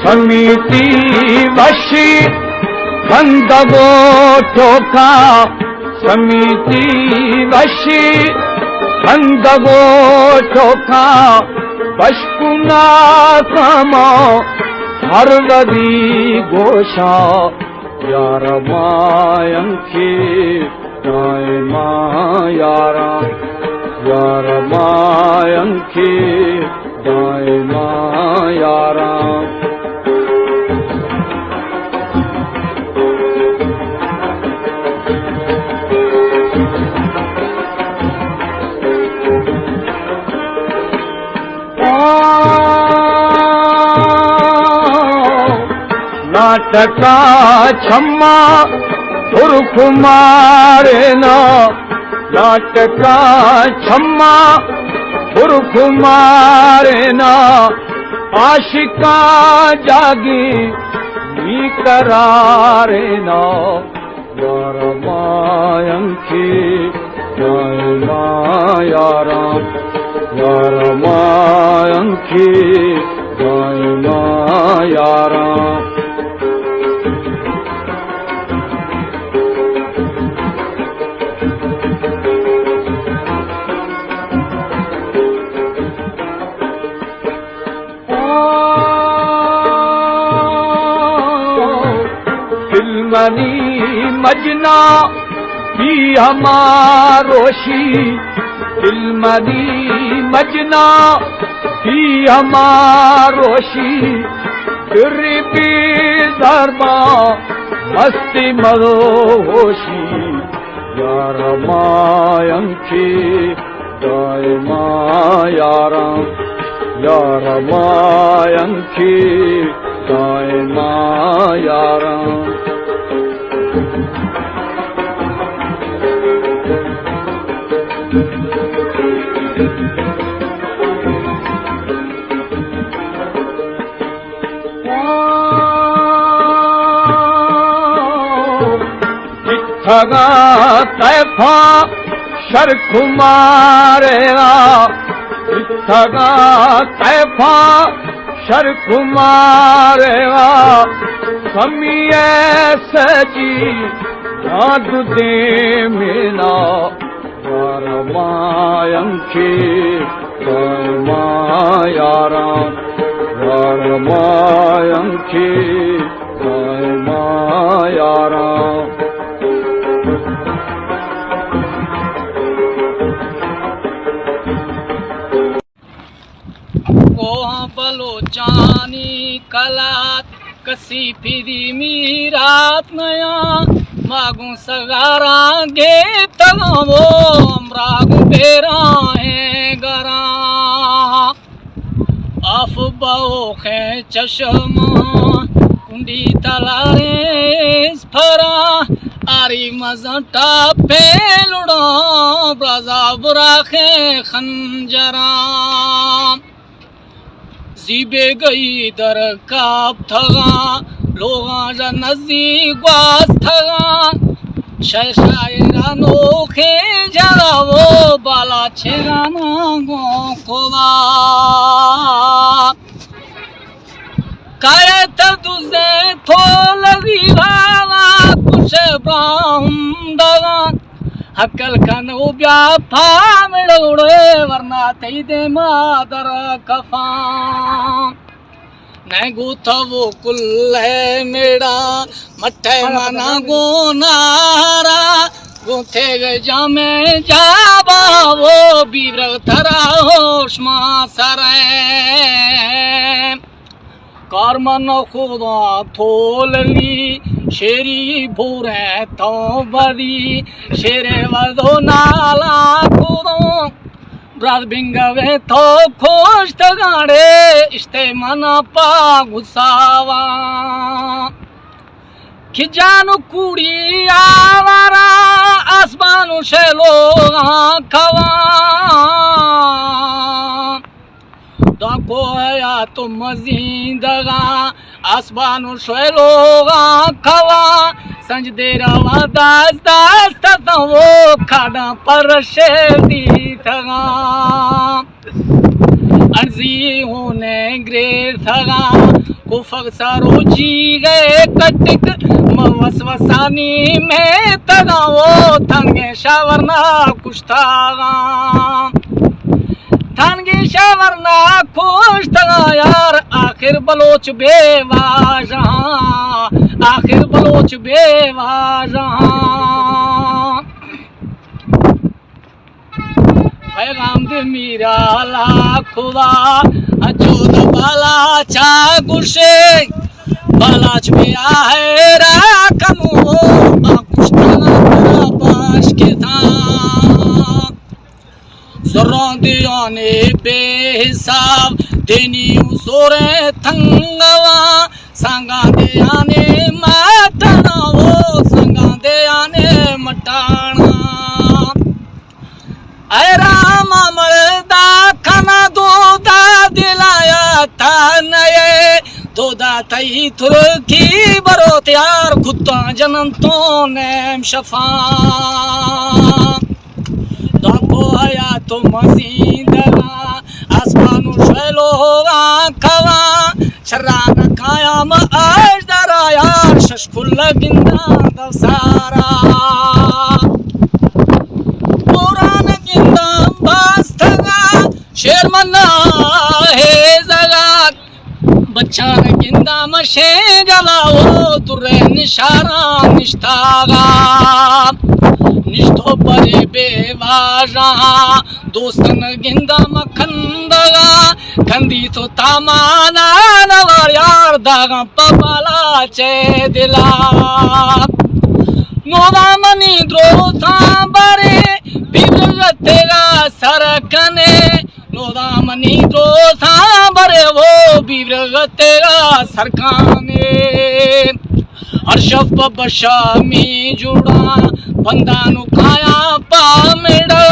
समिति वशी बंदगो ठोका, समिति वशी बंदगो ठोका, बशकुना समा हरवदी गोशा, यार मायंखी नाय मायारा, यार मायंखी नाय मायारा। नाटका छम्मा खुमारे ना, नाटका छम्मा खुमारे ना, आशिका जागी नी करारे ना, यार मायंखी नाय मायारा, यार मायंखी नाय मायारा। फिल्मनी मजना की हमारोशी, फिल्मनी मजना की हमारोशी, फिर भी धर्मा मस्ती मरोहोशी, यार मायंखी नाय मायारा, यार मायंखी नाय मायारा। ठगा तैफा शरखुमारेगा, ठगा तैफा शरखुमारेगा, समिये सजी नाद दे मिला, यार मायंखी नाय मायारा, यार मायंखी नाय मायारा। बलोचानी कलात कसी फिरी मीरात नया, मागू सगारा गे तगो अमरागू बेरा है गरा, अफ बओखे चश्मा कुंडी तलारे फरा, आरी मजटा पेलुड़ा ब्रजा बुराखे खंजरा, जीबे गई दर काप थगा, लोगा जा नजदीक वास थगा, शायरा नोखे जरा वो बाला छेराना गो खोदा, काया तर तुझे थोलगी भावा कुछ ब्राह्म दगा, हकल कनो ब्याफा मिलोड़े वरना तेदे मादर कफा, न गुथा वो कुल है मेरा मट्टे मना गोनारा, गुथे गए जामे जाबा वो बीर थरा होशमा सरे, कारमन खुदा थोलली शेरी भूरे तो बदी, शेरे वदो नाला खुदो ब्राज बिंगवे तो खोश तगाड़े, इश्ते मना पा गुसावा, खिजानु कुड़ी आवारा आसमानु शेलो खवा, दाको या तो मजीदगा आसमानु शेलो खवा, संज दे रवा दास दास तथा वो खाना पर शेदी थगा। अर्जी होने ग्रेर थगा कुफक सारो जी गए कटिक वसवसानी में तगा वो थंगे शावरना कुछ थागा थंगे शावरना खुश थगा यार आखिर बलोच बेवाजा आखिर बलोच बेवाजा पैगाम दे मीरा ला खुदा अचोद बाला चा गुशे बालाच में आहे राकमो बाकुश्तना बाश के था ज़रों दियोने बेहिसाब देनी सोरे थंगवा संगा दे आने मटाना वो संगा दे आने मटाना ऐ रामा मर्दा खाना दोदा दिलाया था नए दोदा तई तुर्की बरो त्यार कुत्ता जन्म तो नेम शफा दाको आया तो मजीदला आसमानु शैलो होगा खवा शरान कायम आज दरा यार शशकुल गिंदा दसारा शेर मन्ना है जगा बच्चा गिंदा मशे जलाओ तुरे निशारा निष्ठागा निष्ठो परे बेवाजा दोस्तन गिंदा मखंदगा खंदी तो तामाना नवर यार दागा पपाला चे दिला नोदा मनी द्रो था बरे बिगड़तेगा सरकने नोदा मनी द्रो था बरे वो बिगड़तेगा सरकाने हर्षफ बशामी जुड़ा बंदानु खाया पामेड़ा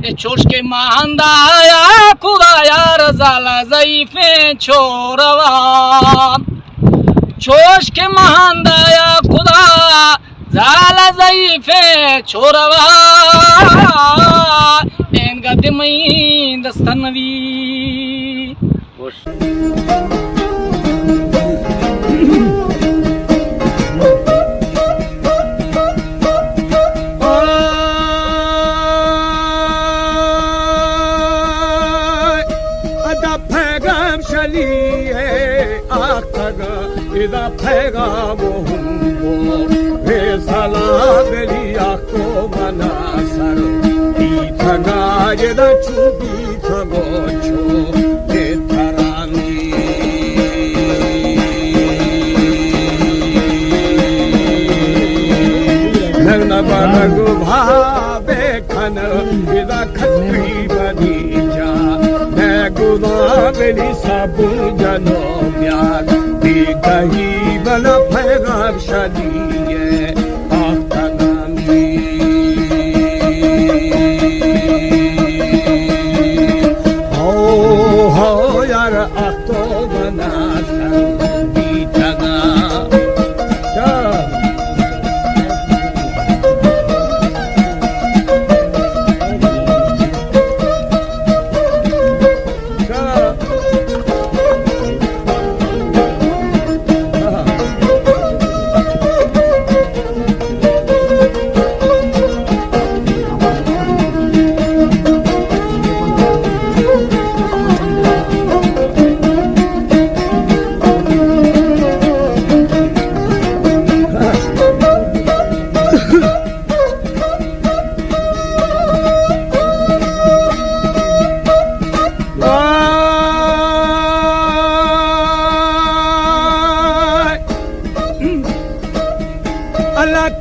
ये चोश के महांदाया खुदा यार जाला ज़ईफ़े छोरवा चोश के महांदाया खुदा जाला ज़ईफ़े छोरवा एन गदमई दस्तनवी इदा पैगाम हुंबो हे सला बेलिया को मना सर ई थगा यदा चुबी थगो छो हे थरानी नगना बनगु भावे खन इदा खत्री बनी जा मैं गुदा बेली सब जनो म्याग कहीं बना पैगाम शादी आपका नाम हो यार आप तो बना संगी जगा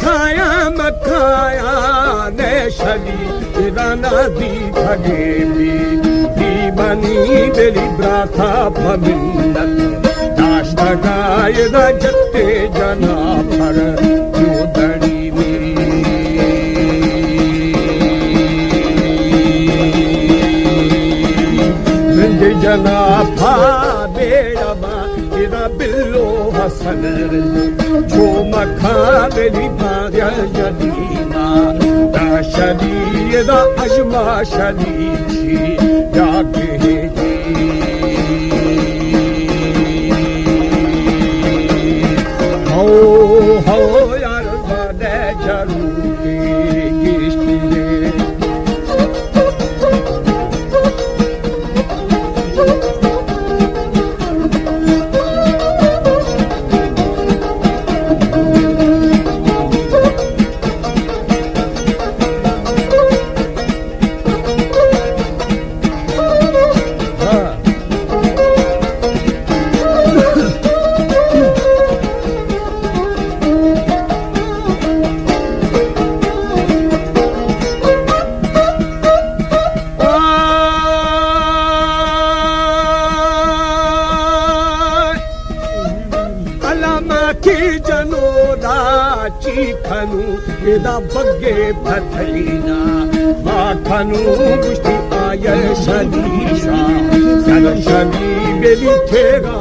खाया मखाया ने शली राना दी थगे भी बनी बेली ब्राथा भमिन्नत नाश्ता गाय दा जत्ते जना पर क्यों दड़ी में जना फा बेड़मा इदा बिल्लो हसन जो मखा बेली भाग्य जदीमा दा शदी दा अजमा शदी छी जागे जी चीखनु एदा बग्गे भथैना माखनु गुष्टी आय शनीशा सन शनी बेली थेगा